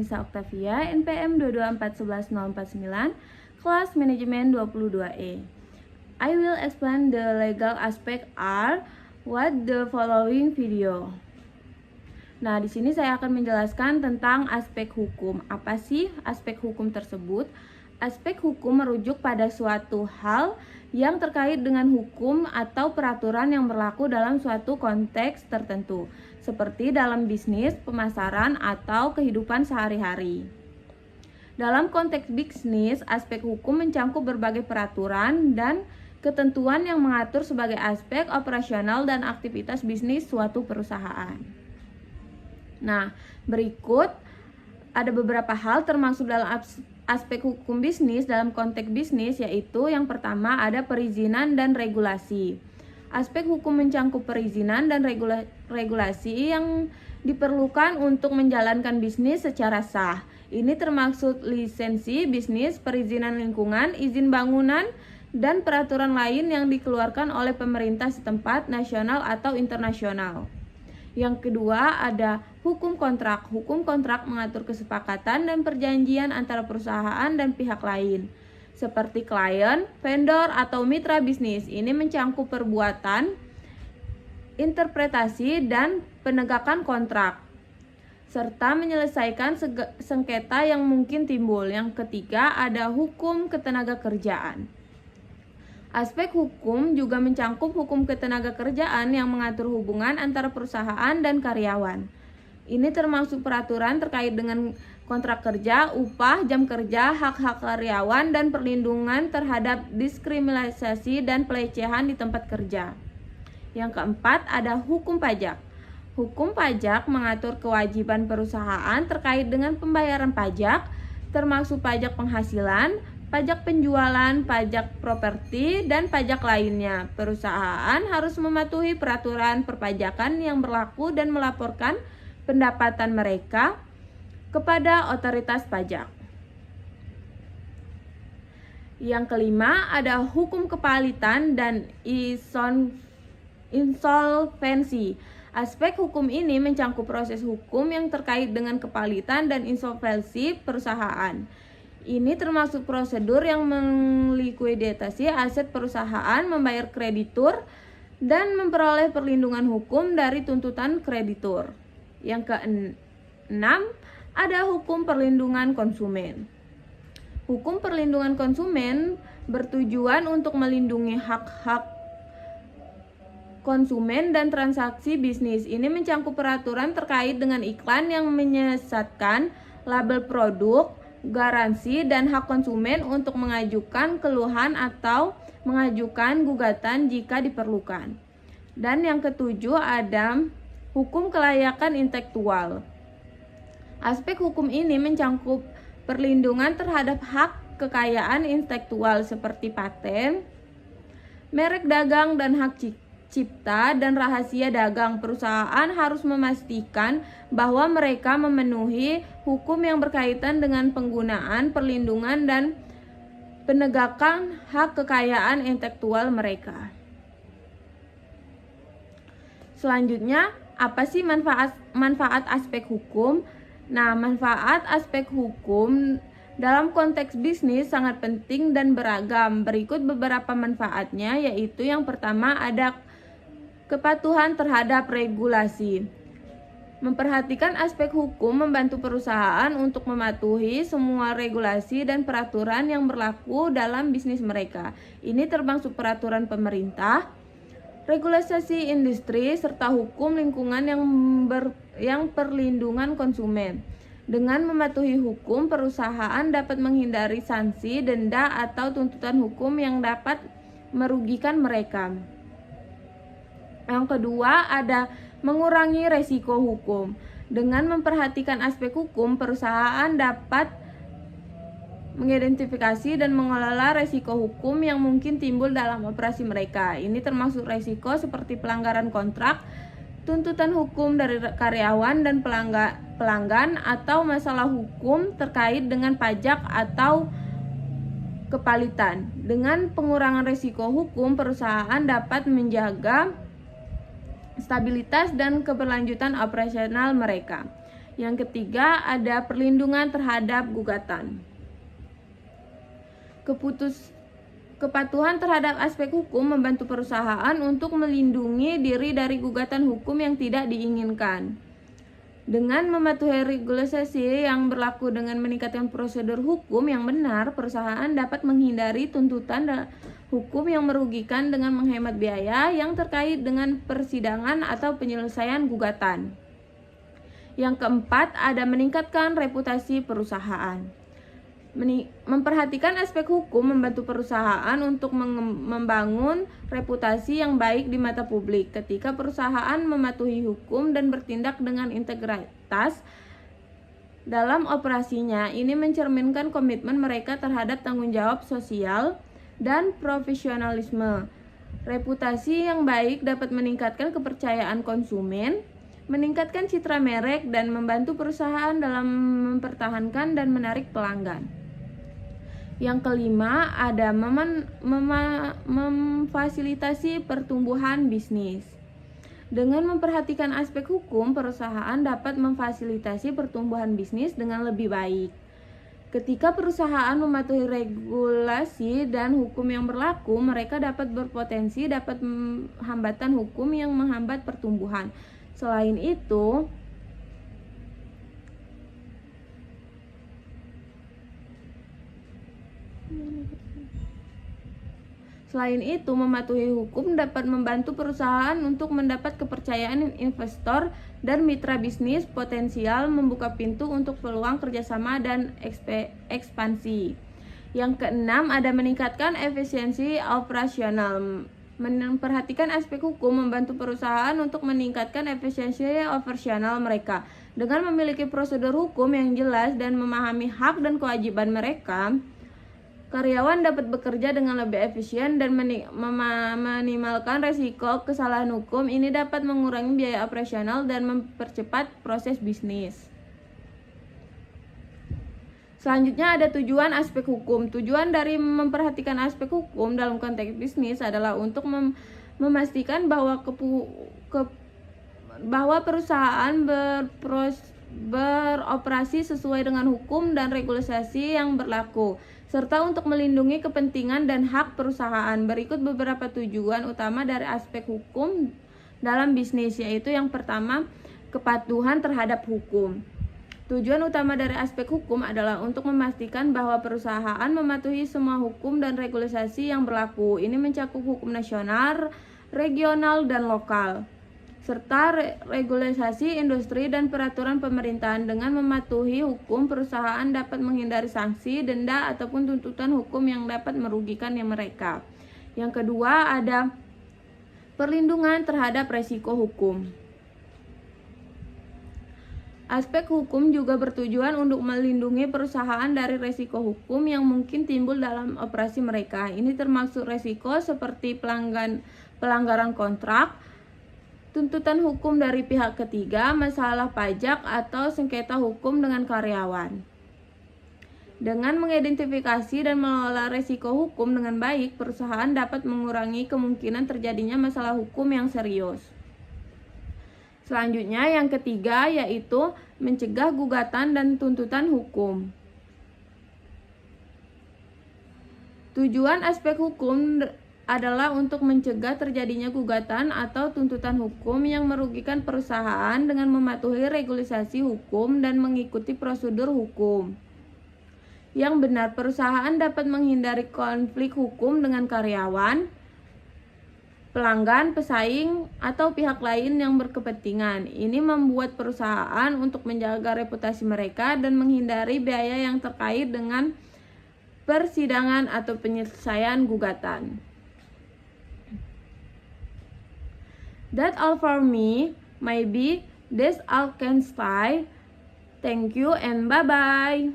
Nisa Octavia, NPM 224111049, kelas manajemen 22E. I will explain the legal aspect are what the following video. Nah, di sini saya akan menjelaskan tentang aspek hukum. Apa sih aspek hukum tersebut? Aspek hukum merujuk pada suatu hal yang terkait dengan hukum atau peraturan yang berlaku dalam suatu konteks tertentu, seperti dalam bisnis, pemasaran, atau kehidupan sehari-hari. Dalam konteks bisnis, aspek hukum mencangkup berbagai peraturan dan ketentuan yang mengatur sebagai aspek operasional dan aktivitas bisnis suatu perusahaan. Nah, berikut ada beberapa hal termasuk dalam aspek hukum bisnis dalam konteks bisnis, yaitu yang pertama ada perizinan dan regulasi. Aspek hukum mencangkup perizinan dan regulasi yang diperlukan untuk menjalankan bisnis secara sah. Ini termasuk lisensi bisnis, perizinan lingkungan, izin bangunan, dan peraturan lain yang dikeluarkan oleh pemerintah setempat, nasional atau internasional. Yang kedua ada hukum kontrak. Hukum kontrak mengatur kesepakatan dan perjanjian antara perusahaan dan pihak lain, seperti klien, vendor, atau mitra bisnis. Ini mencangkup perbuatan, interpretasi, dan penegakan kontrak, serta menyelesaikan sengketa yang mungkin timbul. Yang ketiga ada hukum ketenagakerjaan. Aspek hukum juga mencangkup hukum ketenagakerjaan yang mengatur hubungan antara perusahaan dan karyawan. Ini termasuk peraturan terkait dengan kontrak kerja, upah, jam kerja, hak-hak karyawan, dan perlindungan terhadap diskriminasi dan pelecehan di tempat kerja. Yang keempat ada hukum pajak. Hukum pajak mengatur kewajiban perusahaan terkait dengan pembayaran pajak, termasuk pajak penghasilan, pajak penjualan, pajak properti, dan pajak lainnya. Perusahaan harus mematuhi peraturan perpajakan yang berlaku dan melaporkan pendapatan mereka kepada otoritas pajak. Yang kelima ada hukum kepalitan dan insolvensi. Aspek hukum ini mencangkup proses hukum yang terkait dengan kepalitan dan insolvensi perusahaan. Ini termasuk prosedur yang melikuidasi aset perusahaan, membayar kreditur, dan memperoleh perlindungan hukum dari tuntutan kreditur. Yang keenam ada hukum perlindungan konsumen. Hukum perlindungan konsumen bertujuan untuk melindungi hak-hak konsumen dan transaksi bisnis. Ini mencangkup peraturan terkait dengan iklan yang menyesatkan, label produk, garansi, dan hak konsumen untuk mengajukan keluhan atau mengajukan gugatan jika diperlukan. Dan yang ketujuh ada hukum kelayakan intelektual. Aspek hukum ini mencangkup perlindungan terhadap hak kekayaan intelektual seperti paten, merek dagang, dan hak cipta dan rahasia dagang. Perusahaan harus memastikan bahwa mereka memenuhi hukum yang berkaitan dengan penggunaan, perlindungan, dan penegakan hak kekayaan intelektual mereka. Selanjutnya, apa sih manfaat aspek hukum? Nah, manfaat aspek hukum dalam konteks bisnis sangat penting dan beragam. Berikut beberapa manfaatnya, yaitu yang pertama ada kepatuhan terhadap regulasi. Memperhatikan aspek hukum membantu perusahaan untuk mematuhi semua regulasi dan peraturan yang berlaku dalam bisnis mereka. Ini termasuk peraturan pemerintah, regulasi industri, serta hukum lingkungan yang perlindungan konsumen. Dengan mematuhi hukum, perusahaan dapat menghindari sanksi, denda, atau tuntutan hukum yang dapat merugikan mereka. Yang kedua ada mengurangi resiko hukum. Dengan memperhatikan aspek hukum, perusahaan dapat mengidentifikasi dan mengelola resiko hukum yang mungkin timbul dalam operasi mereka. Ini termasuk resiko seperti pelanggaran kontrak, tuntutan hukum dari karyawan dan pelanggan, atau masalah hukum terkait dengan pajak atau kepalitan. Dengan pengurangan resiko hukum, perusahaan dapat menjaga stabilitas dan keberlanjutan operasional mereka. Yang ketiga ada perlindungan terhadap gugatan. Kepatuhan terhadap aspek hukum membantu perusahaan untuk melindungi diri dari gugatan hukum yang tidak diinginkan. Dengan mematuhi regulasi yang berlaku dengan meningkatkan prosedur hukum yang benar, perusahaan dapat menghindari tuntutan hukum yang merugikan dengan menghemat biaya yang terkait dengan persidangan atau penyelesaian gugatan. Yang keempat, ada meningkatkan reputasi perusahaan. Memperhatikan aspek hukum membantu perusahaan untuk membangun reputasi yang baik di mata publik. Ketika perusahaan mematuhi hukum dan bertindak dengan integritas dalam operasinya, ini mencerminkan komitmen mereka terhadap tanggung jawab sosial dan profesionalisme. Reputasi yang baik dapat meningkatkan kepercayaan konsumen, meningkatkan citra merek, dan membantu perusahaan dalam mempertahankan dan menarik pelanggan. Yang kelima, ada memfasilitasi pertumbuhan bisnis. Dengan memperhatikan aspek hukum, perusahaan dapat memfasilitasi pertumbuhan bisnis dengan lebih baik. Ketika perusahaan mematuhi regulasi dan hukum yang berlaku, mereka dapat berpotensi dapat hambatan hukum yang menghambat pertumbuhan. Selain itu, mematuhi hukum dapat membantu perusahaan untuk mendapat kepercayaan investor dan mitra bisnis potensial, membuka pintu untuk peluang kerjasama dan ekspansi. Yang keenam, ada meningkatkan efisiensi operasional. Memperhatikan aspek hukum membantu perusahaan untuk meningkatkan efisiensi operasional mereka. Dengan memiliki prosedur hukum yang jelas dan memahami hak dan kewajiban mereka, karyawan dapat bekerja dengan lebih efisien dan meminimalkan resiko kesalahan hukum. Ini dapat mengurangi biaya operasional dan mempercepat proses bisnis. Selanjutnya ada tujuan aspek hukum. Tujuan dari memperhatikan aspek hukum dalam konteks bisnis adalah untuk memastikan bahwa perusahaan beroperasi sesuai dengan hukum dan regulasi yang berlaku, serta untuk melindungi kepentingan dan hak perusahaan. Berikut beberapa tujuan utama dari aspek hukum dalam bisnis, yaitu yang pertama, kepatuhan terhadap hukum. Tujuan utama dari aspek hukum adalah untuk memastikan bahwa perusahaan mematuhi semua hukum dan regulasi yang berlaku. Ini mencakup hukum nasional, regional, dan lokal, serta regulasi industri dan peraturan pemerintahan. Dengan mematuhi hukum, perusahaan dapat menghindari sanksi, denda, ataupun tuntutan hukum yang dapat merugikan mereka. Yang kedua, ada perlindungan terhadap resiko hukum. Aspek hukum juga bertujuan untuk melindungi perusahaan dari resiko hukum yang mungkin timbul dalam operasi mereka. Ini termasuk resiko seperti pelanggaran kontrak, tuntutan hukum dari pihak ketiga, masalah pajak, atau sengketa hukum dengan karyawan. Dengan mengidentifikasi dan mengelola resiko hukum dengan baik, perusahaan dapat mengurangi kemungkinan terjadinya masalah hukum yang serius. Selanjutnya, yang ketiga, yaitu mencegah gugatan dan tuntutan hukum. Tujuan aspek hukum adalah untuk mencegah terjadinya gugatan atau tuntutan hukum yang merugikan perusahaan dengan mematuhi regulasi hukum dan mengikuti prosedur hukum yang benar. Perusahaan dapat menghindari konflik hukum dengan karyawan, pelanggan, pesaing, atau pihak lain yang berkepentingan. Ini membuat perusahaan untuk menjaga reputasi mereka dan menghindari biaya yang terkait dengan persidangan atau penyelesaian gugatan. That's all for me. Maybe this all can stay. Thank you and bye-bye.